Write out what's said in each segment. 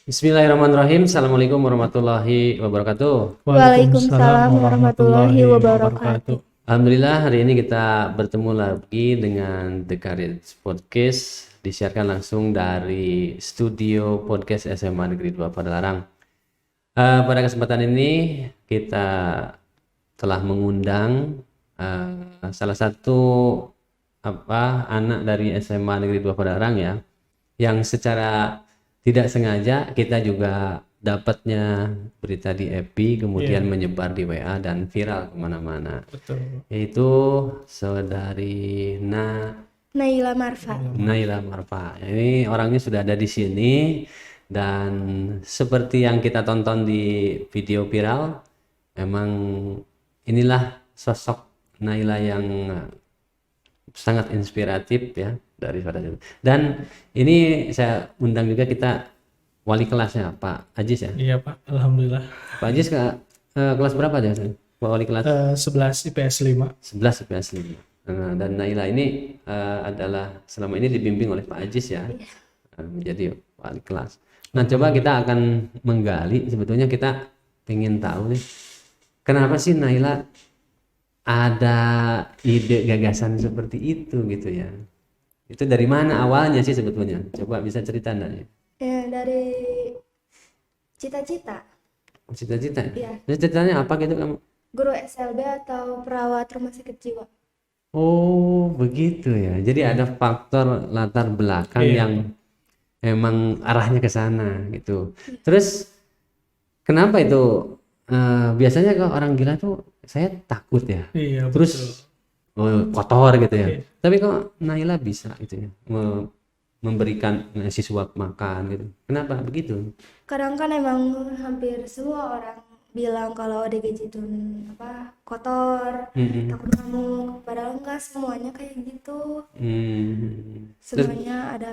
Bismillahirrahmanirrahim. Assalamualaikum warahmatullahi wabarakatuh. Waalaikumsalam warahmatullahi wabarakatuh. Alhamdulillah hari ini kita bertemu lagi dengan The Courage Podcast, disiarkan langsung dari studio podcast SMA Negeri 2 Padalarang. Pada kesempatan ini kita telah mengundang salah satu anak dari SMA Negeri 2 Padalarang ya, yang secara tidak sengaja kita juga dapatnya berita di EPI, kemudian menyebar di WA dan viral kemana-mana. Betul. Yaitu saudari Naila Marfa. Naila Marfa. Ini orangnya sudah ada di sini dan seperti yang kita tonton di video viral, memang inilah sosok Naila yang sangat inspiratif ya daripada itu. Dan ini saya undang juga kita wali kelasnya Pak Ajis ya. Iya Pak, alhamdulillah. Pak Ajis kelas berapa aja Pak wali kelas? 11 IPS 5. 11 IPS 5. Dan Naila ini adalah selama ini dibimbing oleh Pak Ajis ya, menjadi wali kelas. Nah coba kita akan menggali, sebetulnya kita pengen tahu nih, kenapa sih Naila ada ide gagasan seperti itu gitu ya. Itu dari mana awalnya sih sebetulnya? Coba bisa cerita enggak? Dari cita-cita. Cita-cita. Iya. Jadi ceritanya apa gitu kamu? Guru SLB atau perawat rumah sakit jiwa. Oh, begitu ya. Jadi ada faktor latar belakang yang emang arahnya ke sana gitu. Terus kenapa itu? Biasanya kalau orang gila tuh saya takut ya. Iya, Terus kotor gitu ya. Tapi kok Naila bisa gitu ya memberikan siswa makan gitu. Kenapa begitu? Kadang kan emang hampir semua orang bilang kalau ODGJ itu kotor, takut ngamuk. Padahal enggak semuanya kayak gitu. Semuanya ada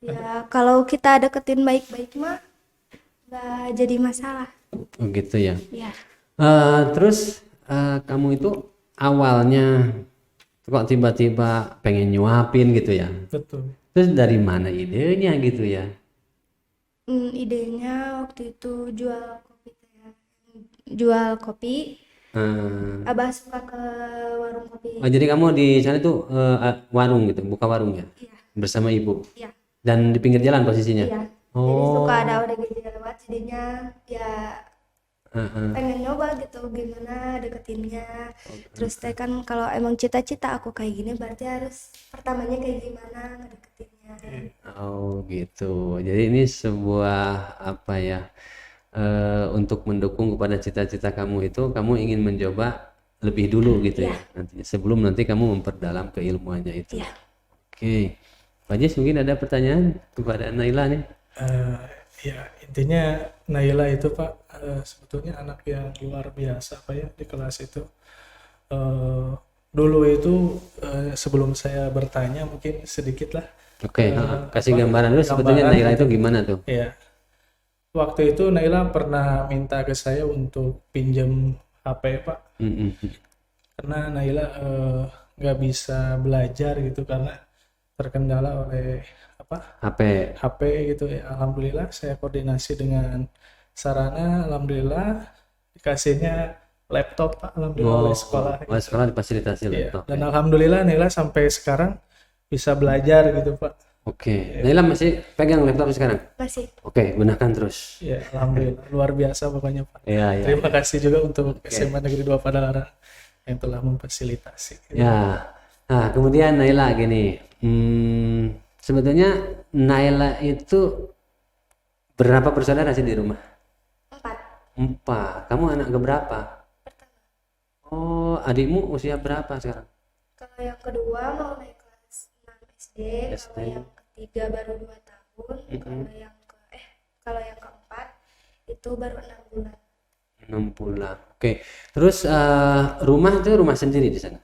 ya kalau kita deketin baik-baik mah nggak jadi masalah. Oh gitu ya. Iya. Terus kamu itu awalnya kok tiba-tiba pengen nyuapin gitu ya? Betul. Terus dari mana idenya gitu ya? Idenya waktu itu jual kopi. Abah suka ke warung kopi. Oh, jadi kamu di sana tuh warung gitu, buka warung ya? Iya. Bersama ibu? Iya. Dan di pinggir jalan posisinya? Iya. Jadi suka ada ODGJ lewat, jadinya ya pengen nyoba gitu gimana deketinnya. Terus teh kan kalau emang cita-cita aku kayak gini berarti harus pertamanya kayak gimana ngedeketinnya. Oh gitu. Jadi ini sebuah apa ya, untuk mendukung kepada cita-cita kamu itu, kamu ingin mencoba lebih dulu gitu ya nantinya, sebelum nanti kamu memperdalam keilmuannya itu. Iya. Oke. Pak Jis mungkin ada pertanyaan kepada Naila nih. Ya intinya Naila itu Pak sebetulnya anak yang luar biasa Pak ya di kelas itu. Dulu itu sebelum saya bertanya mungkin sedikit lah. Oke, kasih gambaran dulu sebetulnya Naila itu gimana tuh? Iya. Waktu itu Naila pernah minta ke saya untuk pinjam HP Pak. Karena Naila nggak bisa belajar gitu karena terkendala oleh HP gitu ya. Alhamdulillah saya koordinasi dengan sarana, alhamdulillah dikasihnya laptop Pak, alhamdulillah oleh sekolah. Sekolah difasilitasi laptop. Dan alhamdulillah Naila sampai sekarang bisa belajar gitu Pak. Oke. Naila masih pegang laptop sekarang? Masih. Oke, gunakan terus. Ya, alhamdulillah luar biasa pokoknya Pak. Iya. Terima kasih juga untuk SMA Negeri 2 Padalarang yang telah memfasilitasi. Ya. Nah, kemudian Naila gini. Sebetulnya Naila itu berapa bersaudara sih di rumah? 4. Kamu anak keberapa? Pertama. Oh, adikmu usia berapa sekarang? Kalau yang kedua mau naik kelas 6 SD. Kalau yang ketiga baru 2 tahun. Kalau yang keempat itu baru 6 bulan. 6 bulan. Oke. Terus rumah itu rumah sendiri di sana?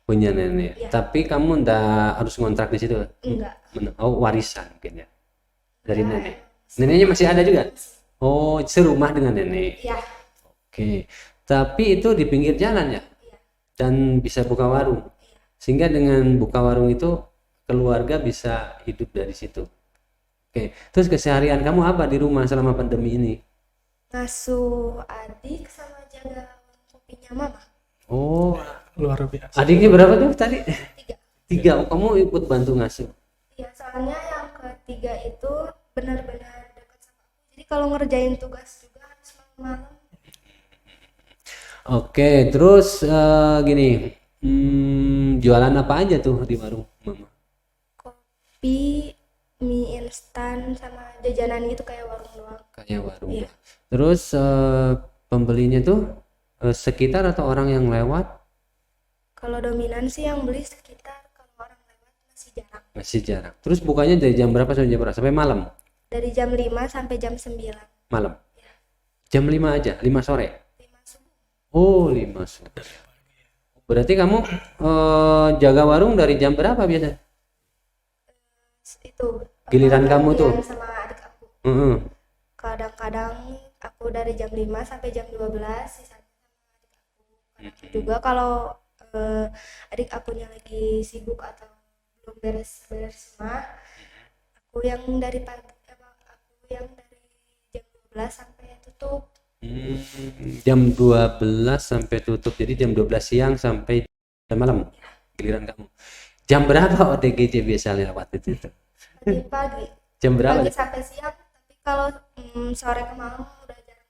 Punya nenek. Ya. Tapi kamu ndak harus ngontrak di situ? Enggak. Oh, warisan mungkin ya dari nenek. Neneknya masih ada juga? Oh, serumah dengan nenek. Iya. Oke. Tapi itu di pinggir jalan ya? Iya. Dan bisa buka warung. Sehingga dengan buka warung itu keluarga bisa hidup dari situ. Oke, terus keseharian kamu apa di rumah selama pandemi ini? Ngasuh adik sama jaga warung kopinya mama. Oh, Luar biasa. adiknya berapa tuh tadi? 3. 3. Oh, kamu ikut bantu ngasuh. Iya, soalnya yang ketiga itu benar-benar dekat sama aku. Jadi kalau ngerjain tugas juga harus malam-malam. Oke, terus gini, jualan apa aja tuh di warung mama? Kopi, mie instan sama jajanan gitu kayak warung doang. Kayak warung. Iya. Terus pembelinya tuh sekitar atau orang yang lewat? Kalau dominan sih yang beli sekitar, kalau orang lewat masih jarang. Masih jarang. Terus bukanya dari jam berapa sampai jam berapa? Sampai malam? Dari jam 5 sampai jam 9. Malam. Ya, Jam 5 aja, 5 sore. 5 subuh. Oh, 5 sore. Berarti kamu jaga warung dari jam berapa biasa? Itu Giliran kamu tuh? gantian sama adik aku. Heeh. Kadang-kadang aku dari jam 5 sampai jam 12, sisanya sama adik aku. Kadang juga kalau adik akunya lagi sibuk atau belum beres-beres rumah, aku yang dari pagi, aku yang dari jam 12 sampai tutup. Jam 12 sampai tutup. Jadi jam 12 siang sampai jam malam. Giliran kamu. Jam berapa OTGJ biasa lewat itu? Pagi Jam berapa? pagi sampai siang, tapi kalau sore ke malam udah jarang.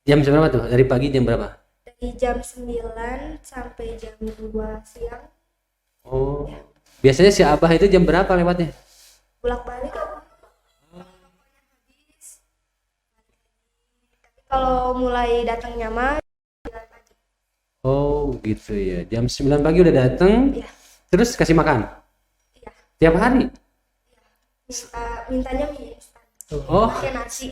Jam berapa tuh? Dari pagi jam berapa? Dari jam 9 sampai jam 2 siang Oh. Biasanya si Abah itu jam berapa lewatnya? bolak-balik aku. Habis. Tapi kalau mulai datangnya mah 9 pagi. Oh, gitu ya. Jam 9 pagi udah datang. Iya. Terus kasih makan Iya. tiap hari. Mintanya mie instan. Oh, Pakai nasi.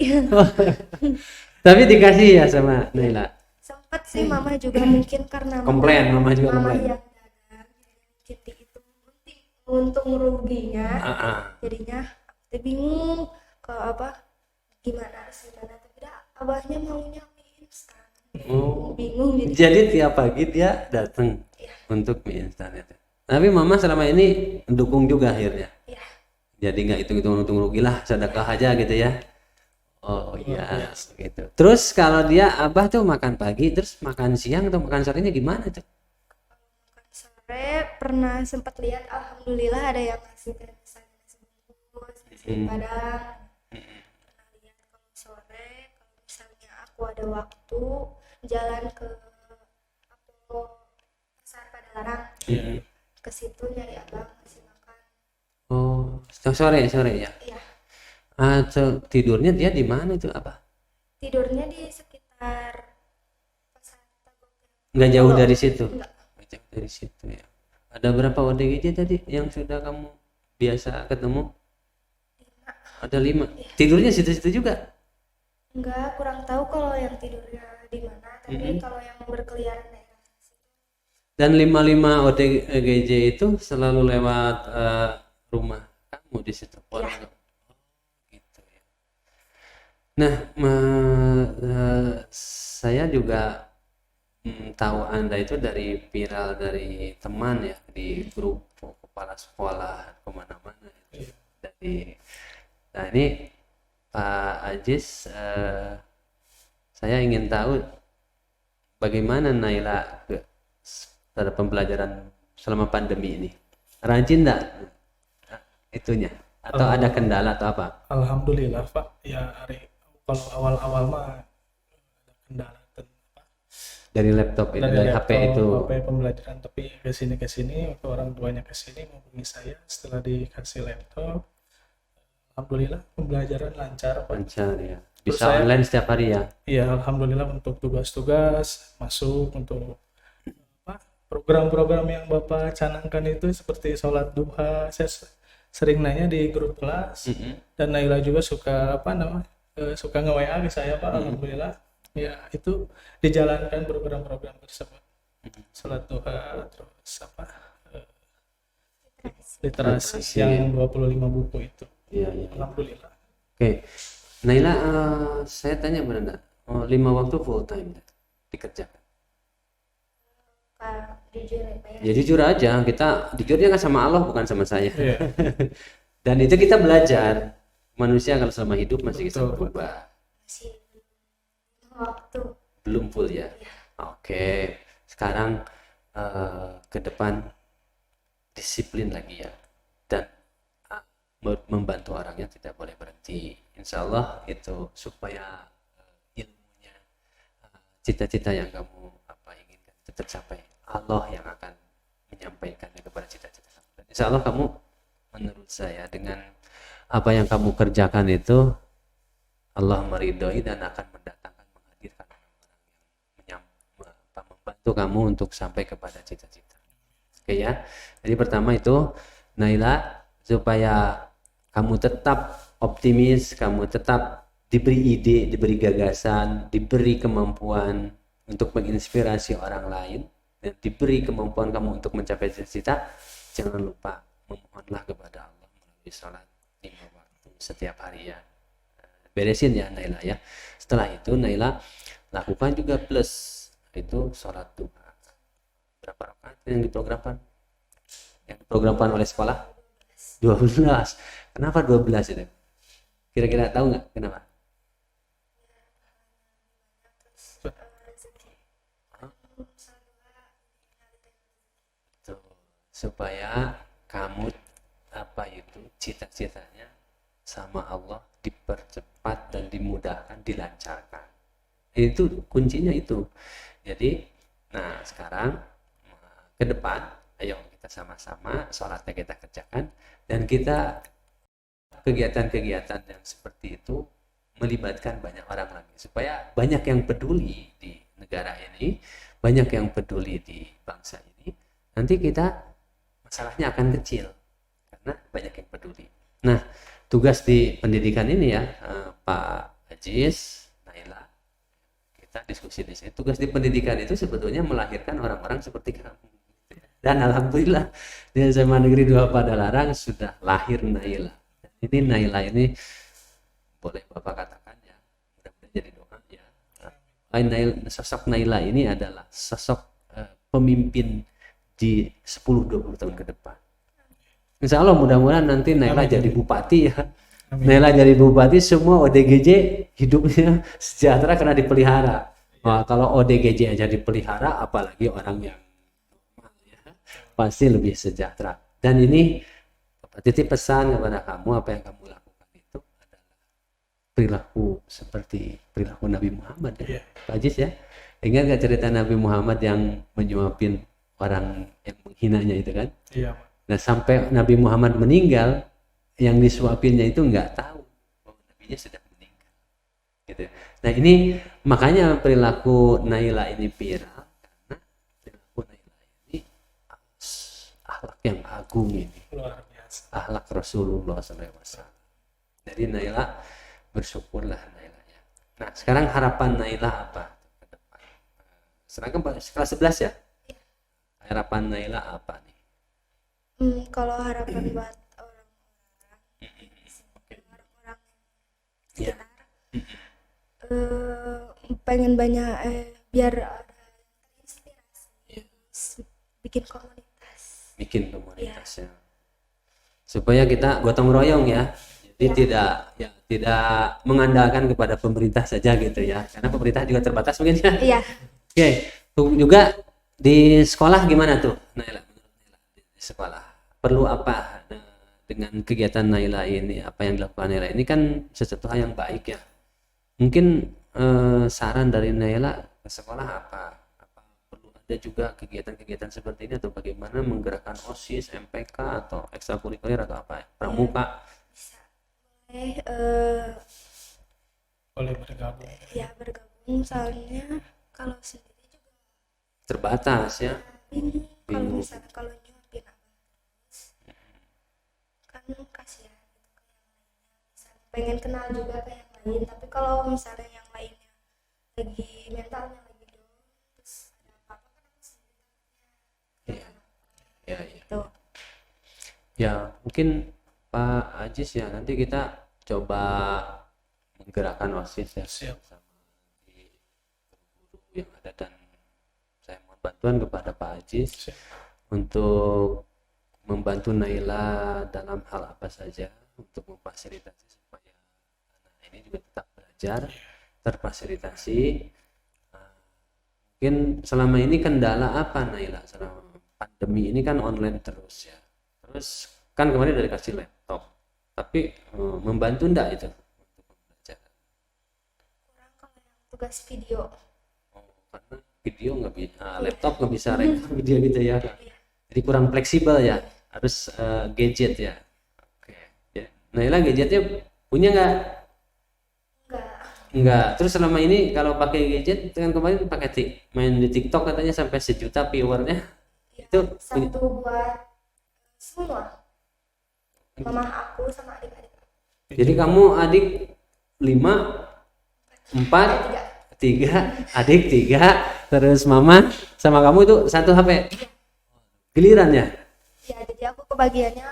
tapi dikasih ya sama Naila. Sempet sih mama juga mungkin karena Komplain, mama juga mama komplain. yang dagang, jadi itu untung ruginya. Ah. Jadinya aku bingung kalau gimana tapi dah abahnya maunya mie instan. Oh. Bingung jadi. Jadi tiap pagi dia datang Iya. untuk mie instan itu. Tapi mama selama ini mendukung juga akhirnya. Iya. Jadi nggak hitung-hitung untung rugi lah, sedekah aja gitu ya. Oh iya, gitu. Terus kalau dia Abah tuh makan pagi, terus makan siang atau makan sorenya gimana tuh? Sore pernah sempat lihat, alhamdulillah ada yang ngasih kayak misalnya nasi bungkus, nasi padang. Pernah lihat kalau sore, kalau misalnya aku ada waktu jalan ke pasar Padalarang, ke situ nyari abang ngasih makan. Oh, sore ya. Iya, Atau tidurnya dia di mana tuh Abah? tidurnya di sekitar pasar Tagok. Nggak jauh dari situ. Enggak. Nggak jauh dari situ ya. Ada berapa ODGJ tadi yang sudah kamu biasa ketemu? 5. Ada 5. Tidurnya situ-situ juga. Enggak, kurang tahu kalau yang tidurnya di mana, tapi kalau yang berkeliaran daerah situ. Dan 55 ODGJ itu selalu lewat rumah kamu di situ. Iya. Gitu ya. Nah, saya juga tahu Anda itu dari viral dari teman ya di grup kepala sekolah kemana-mana itu. Nah ini Pak Ajis, saya ingin tahu bagaimana Naila terhadap pembelajaran selama pandemi ini. Rajin enggak itunya? Atau ada kendala atau apa? Alhamdulillah Pak, ya kalau awal-awal mah ada kendala Dari laptop itu, dari HP itu. HP pembelajaran, tapi kesini waktu orang tuanya kesini menghubungi saya setelah dikasih laptop. Alhamdulillah pembelajaran lancar Pak. Lancar ya. Terus Bisa saya- online setiap hari ya. Iya, alhamdulillah untuk tugas-tugas masuk, untuk program-program yang Bapak canangkan itu seperti sholat duha. Saya sering nanya di grup kelas, dan Naila juga suka suka nge-WA ke saya Pak. Alhamdulillah ya itu dijalankan program-program tersebut. Sholat duha, terus literasi yang 25 buku itu. Iya, iya. Alhamdulillah. Oke. Naila, saya tanya benar enggak? 5 waktu full time dikerjakan. Di jujur ya Pak ya. Ya jujur aja, kita jujurnya kan sama Allah bukan sama saya. Iya. Dan itu kita belajar. Manusia kalau selama hidup masih bisa Betul, Pak. berubah. Masih waktu. Belum full ya. Oke. Sekarang ke depan disiplin lagi ya. Dan membantu orangnya tidak boleh berhenti. Insya Allah itu supaya ilmunya, cita-cita yang kamu inginkan itu tercapai. Allah yang akan menyampaikannya kepada cita-cita kamu. Dan insya Allah kamu, menurut saya, dengan apa yang kamu kerjakan itu Allah meridhoi dan akan mendatangkan, menghadirkan orang-orang yang membantu kamu untuk sampai kepada cita-cita. Oke ya. Jadi pertama itu Naila, supaya kamu tetap optimis, kamu tetap diberi ide, diberi gagasan, diberi kemampuan untuk menginspirasi orang lain, dan diberi kemampuan kamu untuk mencapai cita-cita. Jangan lupa memohonlah kepada Allah melalui sholat 5 waktu setiap hari ya. Beresin ya Naila ya. Setelah itu Naila lakukan juga plus itu sholat duha. Berapa rakaat yang diprogramkan? Yang diprogramkan oleh sekolah? 12. Kenapa 12 itu? Kira-kira tahu nggak kenapa? Tuh, supaya kamu cita-citanya sama Allah dipercepat dan dimudahkan, dilancarkan. Itu kuncinya itu. Jadi, nah sekarang ke depan, ayo kita sama-sama sholatnya kita kerjakan, dan kita kegiatan-kegiatan yang seperti itu melibatkan banyak orang lagi, supaya banyak yang peduli di negara ini, banyak yang peduli di bangsa ini. Nanti kita masalahnya akan kecil karena banyak yang peduli. Nah, tugas di pendidikan ini ya, Pak Ajis, Naila, kita diskusi di sini. Tugas di pendidikan itu sebetulnya melahirkan orang-orang seperti kamu. Dan alhamdulillah di SMA Negeri 2 Padalarang sudah lahir Naila. Ini Naila ini boleh Bapak katakan ya, mudah-mudahan jadi doa ya. Sosok Naila ini adalah sosok pemimpin di 10-20 tahun ke depan. Insya Allah mudah-mudahan nanti Naila jadi bupati ya. Amin. Naila jadi bupati, semua ODGJ hidupnya sejahtera karena dipelihara. Wah, kalau ODGJ aja dipelihara, apalagi orang yang normal ya, pasti lebih sejahtera. Dan ini titip pesan kepada kamu, apa yang kamu lakukan itu adalah perilaku seperti perilaku Nabi Muhammad ya. Pak Ajis ya. Ingat gak cerita Nabi Muhammad yang menyuapin orang yang menghinanya itu kan? Iya. Nah, sampai Nabi Muhammad meninggal, yang disuapinnya itu nggak tahu bahwa Nabinya sudah meninggal. Gitu. Nah, ini makanya perilaku Naila ini viral, karena perilaku Naila ini akhlak yang agung ini. Luar biasa. Akhlak Rasulullah SAW. Jadi Naila, bersyukurlah Naila ya. Nah, sekarang harapan Naila apa ke depan? Sekarang kelas 11 ya? Harapan Naila apa nih? Kalau harapan buat orang-orang Ya. pengen banyak biar ada inspirasi, bikin komunitas. Bikin komunitas ya. Supaya kita gotong royong ya. Jadi tidak mengandalkan kepada pemerintah saja gitu ya. Karena pemerintah juga terbatas mungkin ya. Iya. Oke. Juga di sekolah gimana tuh Naila? Di sekolah perlu apa dengan kegiatan Naila ini? Apa yang dilakukan Naila ini kan sesuatu hal yang baik ya. Mungkin saran dari Naila ke sekolah apa perlu ada juga kegiatan-kegiatan seperti ini, atau bagaimana menggerakkan OSIS, MPK atau ekstrakurikuler atau apa ya? Pramuka. Boleh bergabung. Ya bergabung, soalnya kalau sendiri juga Terbatas ya. bingung. Kalau Bingung. misalnya kalau nyuapin kan kasihan gitu ke yang lainnya. Misalnya pengen kenal juga ke yang lain, tapi kalau misalnya yang lainnya lagi mentalnya lagi down, terus ada apa-apa kan aku sendiri Iya. Ya, ya. gitu. Ya, mungkin Pak Ajis ya, nanti kita coba menggerakkan OSIS ya Siap. sama di guru yang ada, dan saya mohon bantuan kepada Pak Ajis untuk membantu Naila dalam hal apa saja untuk memfasilitasi supaya anak ini juga tetap belajar terfasilitasi. Mungkin selama ini kendala apa Naila selama pandemi ini kan online terus ya, terus kan kemarin udah dikasih laptop tapi membantu enggak itu untuk pembelajaran? Kurang kalau yang tugas video. Karena video nggak bisa, laptop nggak bisa rekam video gitu ya, jadi kurang fleksibel ya, harus gadget ya. Oke ya. Naila gadgetnya punya nggak? Enggak. Terus selama ini kalau pakai gadget kan kemarin pakai main di TikTok katanya sampai 1 juta viewernya Ya, itu satu buat semua mama aku sama adik-adik. jadi kamu adik 5, 4, 3, adik 3, terus mama sama kamu itu 1 HP giliran ya? Ya jadi aku kebagiannya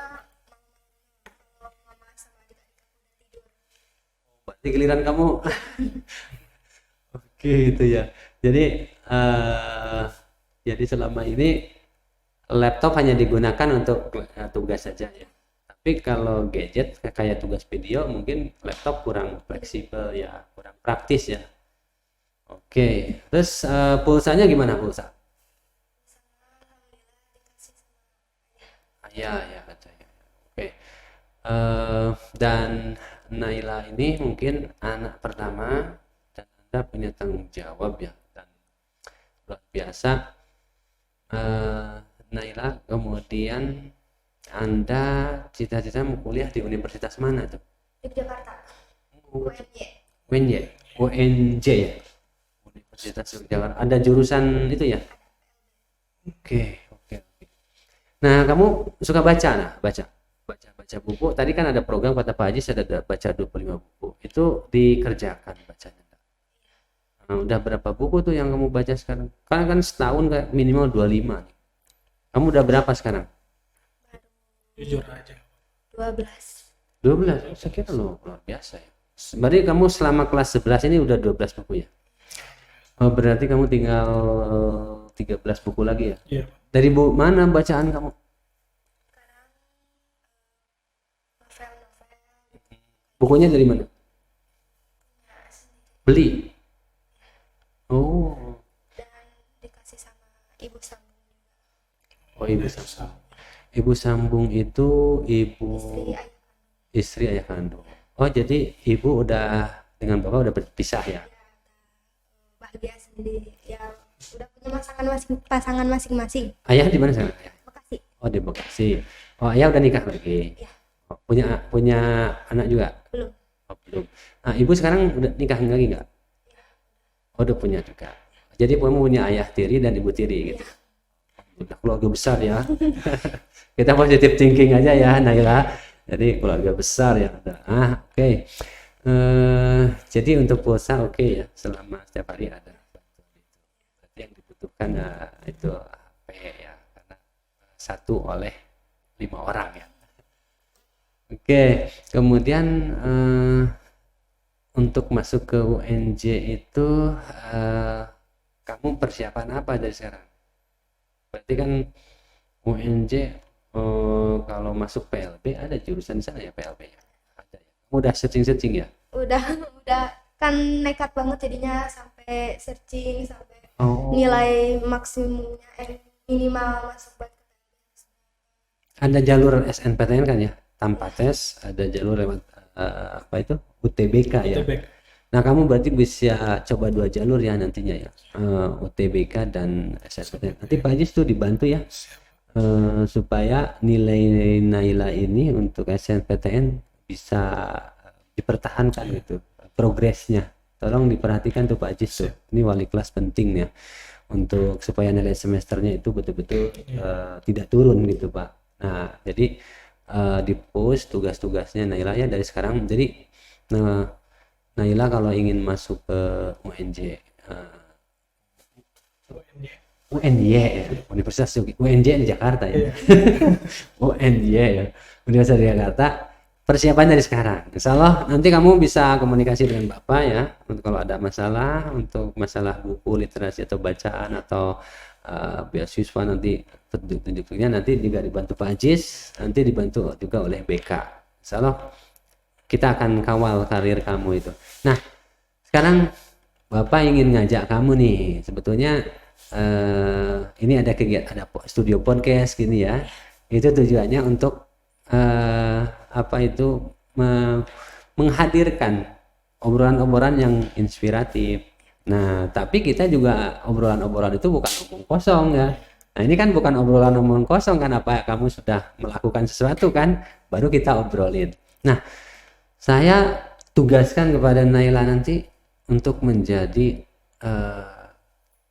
mama sama adik-adik aku udah tidur. Berarti giliran kamu. Oke itu ya. Jadi selama ini laptop hanya digunakan untuk tugas saja ya. Tapi kalau gadget kayak tugas video mungkin laptop kurang fleksibel ya, kurang praktis ya. Oke. Terus pulsanya gimana pulsa? Ya katanya. Oke. Dan Naila ini mungkin anak pertama dan Anda punya tanggung jawab ya, dan luar biasa. Naila, kemudian Anda cita-cita mau kuliah di universitas mana tuh? Yogyakarta. UNJ ya, Universitas Yogyakarta. Ada jurusan itu ya? Oke. Nah, kamu suka baca buku. Tadi kan ada program kata Pak Haji ada baca 25 buku. Itu dikerjakan bacanya. Nah, udah berapa buku tuh yang kamu baca sekarang? Kan setahun kayak minimal 25 nih. Kamu udah berapa sekarang? Jujur aja. 12. Saya kira lo luar biasa ya. Berarti kamu selama kelas 11 ini udah 12 buku ya? Berarti kamu tinggal 13 buku lagi ya? Iya. Dari mana bacaan kamu? Bukunya dari mana? Beli? Oh. Dan dikasih sama ibu sambung. Oh, ibu sambung. Ibu sambung itu istri ayah kandung. Oh, jadi ibu udah dengan bapak udah berpisah ya? Bahagia sendiri. Ya udah punya pasangan masing-masing. Ayah di mana sekarang? Bekasi. Oh, di Bekasi. Oh, ayah udah nikah lagi. Iya. Oh, punya anak juga? Belum. Oh, belum. Nah, ibu sekarang udah nikah lagi nggak? Oh, udah punya juga. Jadi kamu punya ayah tiri dan ibu tiri gitu. Udah keluarga besar ya. Kita positive thinking aja ya, Naila. Jadi keluarga besar ya. Oke. Jadi untuk pulsa oke ya, selama setiap hari ada. Berarti yang dibutuhkan itu HP ya, karena 1 oleh 5 orang ya. Oke, kemudian untuk masuk ke UNJ itu kamu persiapan apa dari sekarang? Berarti kan UNJ kalau masuk PLB ada jurusan di sana ya, PLB ya? Ada ya? Kamu udah searching ya? Udah kan nekat banget jadinya sampai searching sampai nilai maksimumnya minimal masuk buat ada jalur SNPTN kan ya, tanpa tes, ada jalur lewat apa itu UTBK ya. UTBK. Nah, kamu berarti bisa coba 2 jalur ya nantinya ya, UTBK dan SNPTN. Nanti Pak Ajis tuh dibantu ya, supaya nilai Naila ini untuk SNPTN bisa dipertahankan gitu, progresnya. Tolong diperhatikan tuh Pak Ajis tuh. Ini wali kelas penting ya, untuk supaya nilai semesternya itu betul-betul tidak turun gitu Pak. Nah, jadi di push tugas-tugasnya Naila ya dari sekarang. Jadi Naila kalau ingin masuk ke UNJ ya, Universitas UNJ di Jakarta ya. UNJ ya, Universitas di Jakarta. Persiapan dari sekarang. Insya Allah nanti kamu bisa komunikasi dengan Bapak ya, untuk kalau ada masalah, untuk masalah buku literasi atau bacaan atau beasiswa nanti tunjuk-tunjuknya nanti juga dibantu Pak Ajis, nanti dibantu juga oleh BK. Insya Allah kita akan kawal karir kamu itu. Nah, sekarang Bapak ingin ngajak kamu nih, sebetulnya ini ada kegiatan, ada studio podcast gini ya. Itu tujuannya untuk menghadirkan obrolan-obrolan yang inspiratif. Nah, tapi kita juga obrolan-obrolan itu bukan omong kosong ya. Nah, ini kan bukan obrolan omong kosong kan, apa kamu sudah melakukan sesuatu kan, baru kita obrolin. Nah, saya tugaskan kepada Naila nanti untuk menjadi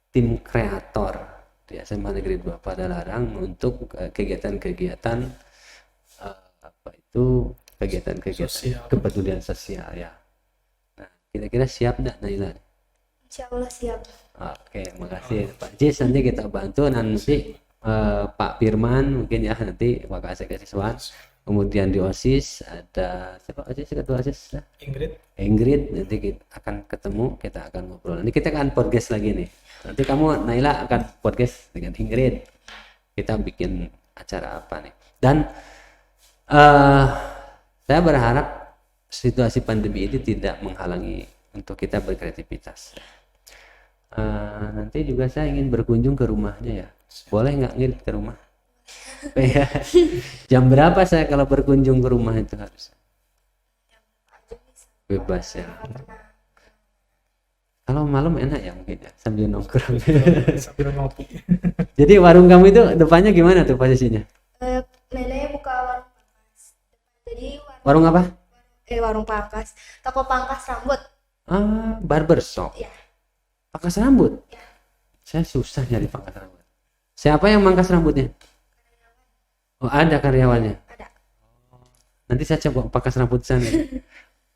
tim kreator di SMA Negeri 2 Padalarang untuk kegiatan-kegiatan kegiatan-kegiatan Sosial. kepedulian sosial ya. Nah, kira-kira siap enggak Naila? Insya Allah siap. Oke, makasih Pak Jis, nanti kita bantu nanti Pak Firman mungkin ya, nanti Wakasek Siswa. Kemudian di OSIS ada siapa OSIS, ketua OSIS? Ingrid, nanti kita akan ketemu, kita akan ngobrol. Nanti kita akan podcast lagi nih. Nanti kamu Naila akan podcast dengan Ingrid. Kita bikin acara apa nih? Dan saya berharap situasi pandemi ini tidak menghalangi untuk kita berkreativitas. Nanti juga saya ingin berkunjung ke rumahnya ya. Boleh nggak Ingrid ke rumah? Jam berapa saya kalau berkunjung ke rumah itu harus? Bebas ya. Kalau malam enak ya mungkin ya, sambil nongkrong. Sambil ngopi. Jadi warung kamu itu depannya gimana tuh posisinya? Nenek buka warung pangkas. Jadi Warung apa? warung pangkas, toko pangkas rambut. Barbershop. Ya. Pangkas rambut. Ya. Saya susah nyari pangkas rambut. Siapa yang mangkas rambutnya? Oh, ada karyawannya. Ada. Nanti saya coba pangkas rambut sana.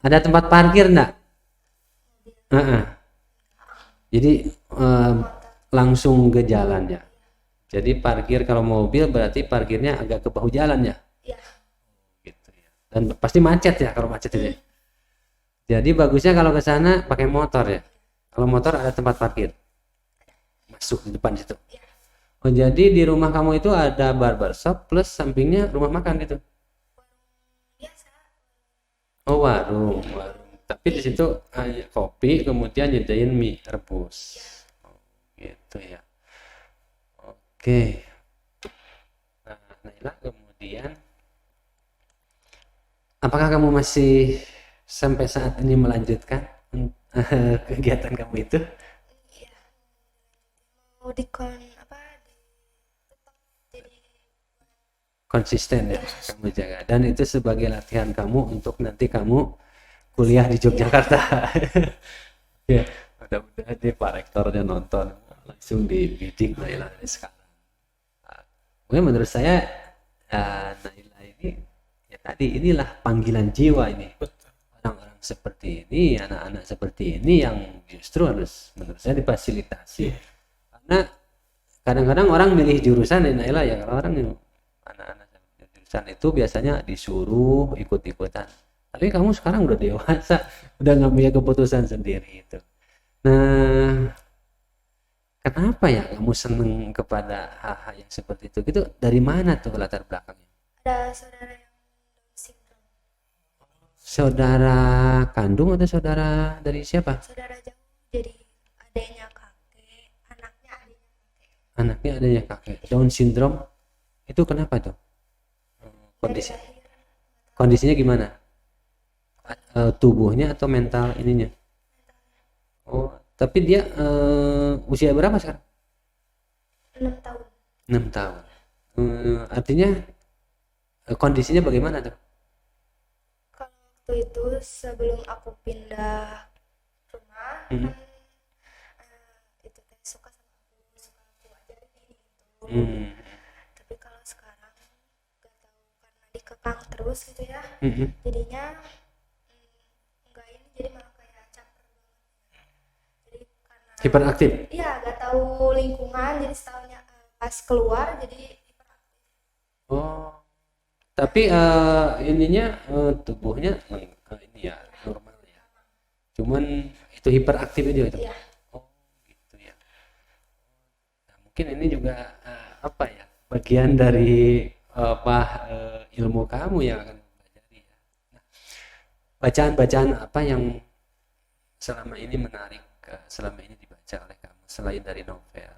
Ada tempat parkir enggak? Jadi langsung ke jalan ya. Jadi parkir kalau mobil berarti parkirnya agak ke bahu jalan ya. Iya. Gitu ya. Dan pasti macet ya kalau macet itu. Jadi bagusnya kalau ke sana pakai motor ya. Kalau motor ada tempat parkir. Masuk di depan situ. Oh, jadi di rumah kamu itu ada barbershop plus sampingnya rumah makan gitu. Biasa. Oh, warung. Tapi di situ kopi kemudian nyediain mie rebus. Oh, gitu ya. Oke. Nah, Naila, kemudian apakah kamu masih sampai saat ini melanjutkan kegiatan kamu itu? Iya. Mau jadi Konsisten ya kamu jaga, dan itu sebagai latihan kamu untuk nanti kamu kuliah di Yogyakarta. Ya, mudah-mudahan nih Pak Rektornya nonton langsung dibidik Naila dari sekarang. Mungkin menurut saya Naila ini ya tadi inilah panggilan jiwa ini. Orang-orang seperti ini, anak-anak seperti ini yang justru harus menurut saya difasilitasi. Karena kadang-kadang orang milih jurusan Naila ya, kalau orang yang anak-anak jurusan itu biasanya disuruh ikut-ikutan. Tapi kamu sekarang udah dewasa, udah ngambil keputusan sendiri itu. Nah, kenapa ya kamu seneng kepada hal-hal yang seperti itu? Gitu dari mana tuh latar belakangnya? ada saudara yang Down syndrome. Saudara kandung atau saudara dari siapa? Saudara jauh, jadi adanya kakek, anaknya adanya kakek. Anaknya adanya kakek. Down syndrome itu kenapa tuh? Dari lahir. Kondisinya gimana? Tubuhnya atau mental ininya? Oh, tapi dia usia berapa sekarang? 6 tahun. 6 tahun. Artinya kondisinya bagaimana tuh? Kalau waktu itu sebelum aku pindah rumah kan itu teh suka sama aku ajarin ini itu. Tapi kalau sekarang gak tahu karena dikekang terus gitu ya. Jadinya enggak ini, jadi malah kayak caper banget. Jadi karena Hiperaktif. iya gak tahu lingkungan, jadi setahunya pas keluar jadi hiperaktif. Oh, tapi ininya tubuhnya ini ya normal ya. Cuman itu hiperaktif aja itu. Iya. Oh, gitu ya. Nah, mungkin ini juga apa ya, bagian dari ilmu kamu yang akan pelajari ya. Nah, bacaan-bacaan apa yang selama ini menarik, selama ini dibaca oleh kamu selain dari novel?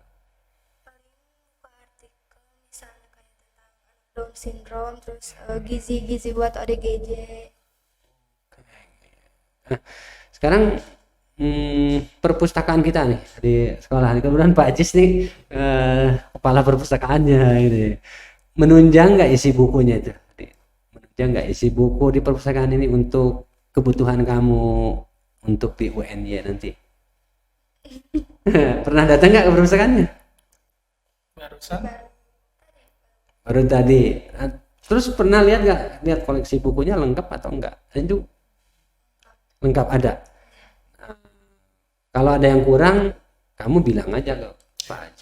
Paling buka artikel misalnya kayak tentang anak Down syndrome, terus gizi-gizi buat ODGJ. Nah, sekarang perpustakaan kita nih di sekolah ini, kemudian Pak Ajis nih kepala perpustakaannya gitu ya. Menunjang nggak isi bukunya itu? Menunjang nggak isi buku di perpustakaan ini untuk kebutuhan kamu untuk di UNY nanti? Pernah datang nggak ke perpustakaannya? Barusan Baru tadi. Terus pernah lihat koleksi bukunya lengkap atau enggak? Itu lengkap ada. Kalau ada yang kurang, kamu bilang aja ke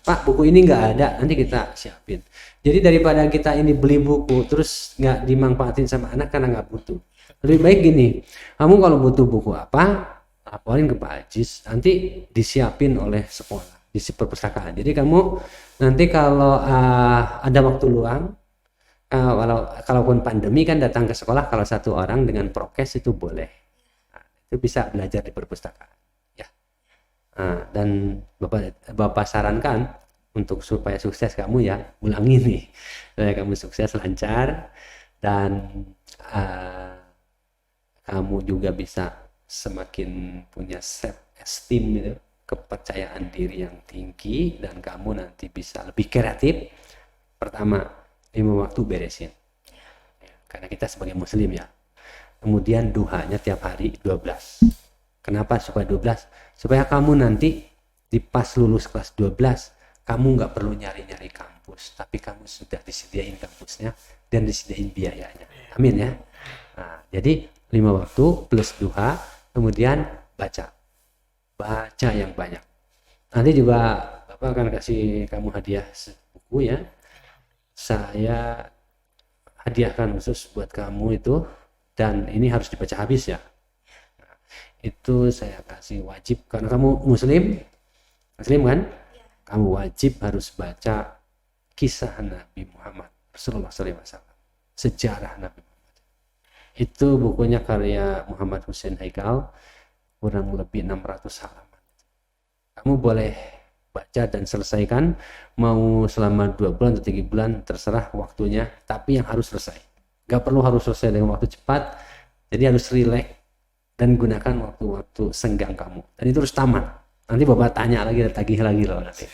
Pak, buku ini nggak ada, nanti kita siapin. Jadi daripada kita ini beli buku terus nggak dimanfaatin sama anak karena nggak butuh, lebih baik gini, kamu kalau butuh buku apa, laporin ke Pak Ajis, nanti disiapin oleh sekolah di perpustakaan. Jadi kamu nanti kalau ada waktu luang, kalaupun pandemi kan datang ke sekolah kalau satu orang dengan prokes itu boleh, itu bisa belajar di perpustakaan. Dan Bapak sarankan untuk supaya sukses kamu ya, ulangi nih supaya kamu sukses lancar dan kamu juga bisa semakin punya self esteem gitu, kepercayaan diri yang tinggi, dan kamu nanti bisa lebih kreatif. Pertama, 5 waktu beresin karena kita sebagai muslim ya. Kemudian duhanya tiap hari 12. Kenapa supaya 12? Supaya kamu nanti di pas lulus kelas 12, kamu nggak perlu nyari-nyari kampus, tapi kamu sudah disediain kampusnya dan disediain biayanya. Amin ya. Nah, jadi 5 waktu plus duha, kemudian baca yang banyak. Nanti juga Bapak akan kasih kamu hadiah buku ya. Saya hadiahkan khusus buat kamu itu, dan ini harus dibaca habis ya. Itu saya kasih wajib karena kamu muslim kan, kamu wajib harus baca kisah Nabi Muhammad Rasulullah SAW, sejarah Nabi Muhammad. Itu bukunya karya Muhammad Hussein Haikal, kurang lebih 600 halaman. Kamu boleh baca dan selesaikan, mau selama 2 bulan atau 3 bulan terserah waktunya, tapi yang harus selesai. Gak perlu harus selesai dengan waktu cepat, jadi harus relax dan gunakan waktu-waktu senggang kamu, dan itu harus tamat. Nanti Bapak tanya lagi, tagih lagi loh nanti.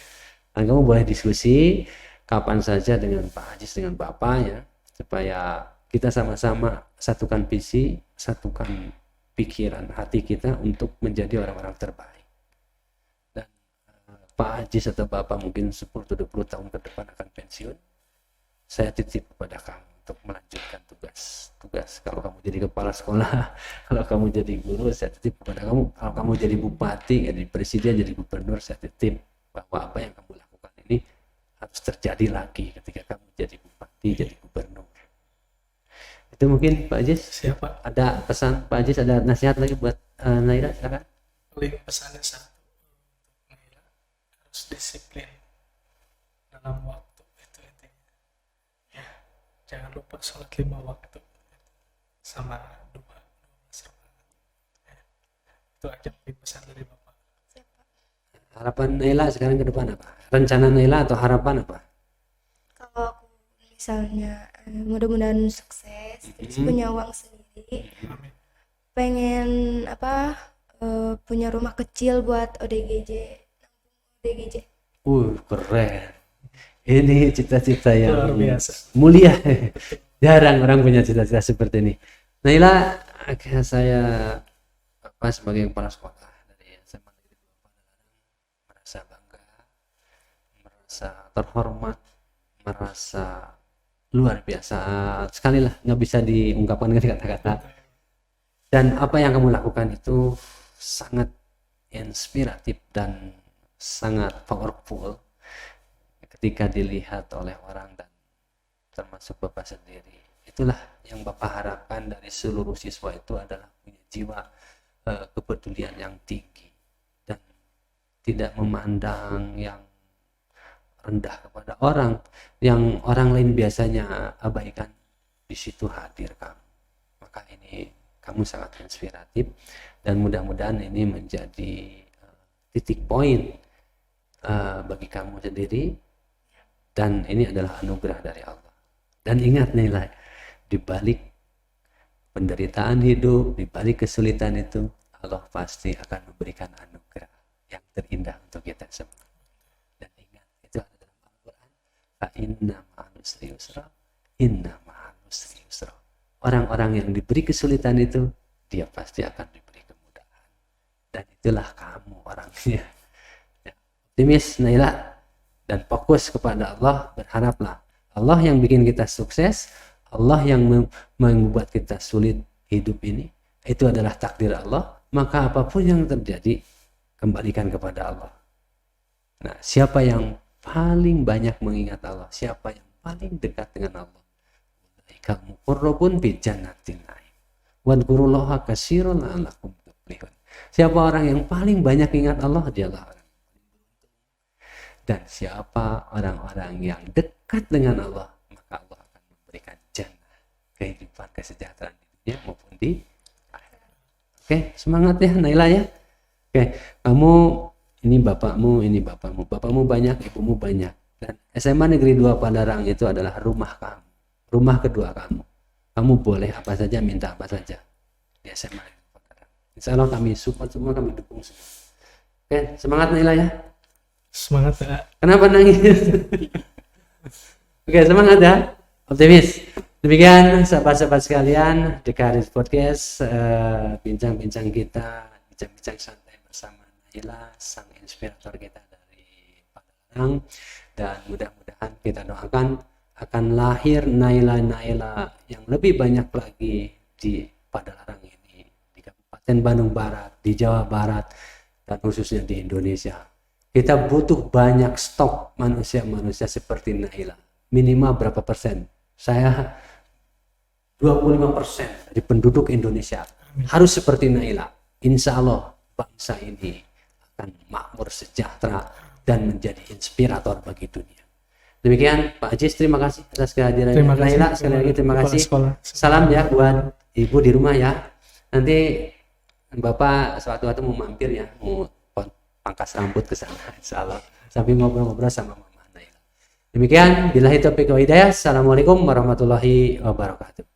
Dan kamu boleh diskusi kapan saja dengan Pak Ajis, dengan Bapak ya, supaya kita sama-sama satukan visi, satukan pikiran hati kita untuk menjadi orang-orang terbaik. Dan Pak Ajis atau Bapak mungkin 10-20 tahun ke depan akan pensiun, saya titip kepada kamu untuk melanjutkan tugas. Kalau kamu jadi kepala sekolah, kalau kamu jadi guru, saya titip kepada kamu. Kalau kamu jadi bupati, jadi presiden, jadi gubernur, saya titip bahwa apa yang kamu lakukan ini harus terjadi lagi ketika kamu jadi bupati, jadi gubernur. Itu mungkin Pak Ajis. siapa? Ada pesan Pak Ajis, ada nasihat lagi buat Naira, silakan. Paling pesannya satu, Naila harus disiplin dalam waktu, itu intinya. Ya, jangan lupa sholat 5 waktu sama 12 rakaat. Ya, itu aja mungkin pesan dari Bapak. Harapan Naila sekarang ke depan apa? Rencana Naila atau harapan apa? Kalau aku misalnya mudah-mudahan sukses, terus punya uang sendiri, Amin. pengen punya rumah kecil buat ODGJ. Keren. Ini cita-cita yang Luar biasa. mulia. Jarang orang punya cita-cita seperti ini. Naila, saya sebagai kepala sekolah dari SMA Negeri 2 Padalarang merasa bangga, merasa terhormat, merasa luar biasa sekali lah, nggak bisa diungkapkan dengan kata-kata. Dan apa yang kamu lakukan itu sangat inspiratif dan sangat powerful ketika dilihat oleh orang dan termasuk Bapak sendiri. Itulah yang Bapak harapkan dari seluruh siswa, itu adalah punya jiwa kepedulian yang tinggi dan tidak memandang yang rendah kepada orang yang orang lain biasanya abaikan, di situ hadir kamu. Maka ini kamu sangat inspiratif dan mudah-mudahan ini menjadi titik poin bagi kamu sendiri, dan ini adalah anugerah dari Allah. Dan ingat nilai, di balik penderitaan hidup, di balik kesulitan itu, Allah pasti akan memberikan anugerah yang terindah untuk kita semua. Dan ingat, itu ada dalam Al-Quran, fa inna ma'al usri yusra, inna ma'al usri yusra. Orang-orang yang diberi kesulitan itu, dia pasti akan diberi kemudahan. Dan itulah kamu orangnya. Ya. Optimis Naila, dan fokus kepada Allah. Berharaplah Allah yang bikin kita sukses, Allah yang membuat kita sulit hidup ini, itu adalah takdir Allah. Maka apapun yang terjadi, kembalikan kepada Allah. Nah, siapa yang paling banyak mengingat Allah, siapa yang paling dekat dengan Allah, ulaika muqarrabun fi jannatin na'im wadhkurullaha katsiran la'allakum tuflihun. Siapa orang yang paling banyak ingat Allah, dialah orang. Dan siapa orang-orang yang dekat dengan Allah, maka Allah akan memberikan jannah, kehidupan, kesejahteraan di dunia maupun di akhirat. Oke, semangat ya Naila ya. Oke, kamu ini bapakmu, bapakmu banyak, ibumu banyak. Dan SMA Negeri 2 Padalarang itu adalah rumah kamu, rumah kedua kamu. Kamu boleh apa saja, minta apa saja di SMA Negeri 2 Padalarang. Insya Allah kami support semua, kami dukung semua. Oke, semangat Naila ya. Semangat ya. Kenapa nangis? Oke, semangat ya. Optimis. Demikian sahabat-sahabat sekalian, The Karis Podcast, bincang-bincang kita, bincang-bincang santai bersama Naila, sang inspirator kita dari Padalarang. Dan mudah-mudahan kita doakan akan lahir Naila-Naila yang lebih banyak lagi di Padalarang ini, di Kabupaten Bandung Barat, di Jawa Barat, dan khususnya di Indonesia. Kita butuh banyak stok manusia-manusia seperti Naila. Minimal berapa persen? Saya 25% dari penduduk Indonesia harus seperti Naila. Insya Allah bangsa ini akan makmur, sejahtera, dan menjadi inspirator bagi dunia. Demikian Pak Ajis, terima kasih atas kehadirannya. Naila, sekali lagi terima kasih. Salam ya buat ibu di rumah ya. Nanti Bapak suatu waktu mau mampir ya, mau pangkas rambut ke sana, insya Allah, sambil ngobrol-ngobrol sama Mama Naila. Demikian, billahi taufiq wa hidayah. Assalamualaikum warahmatullahi wabarakatuh.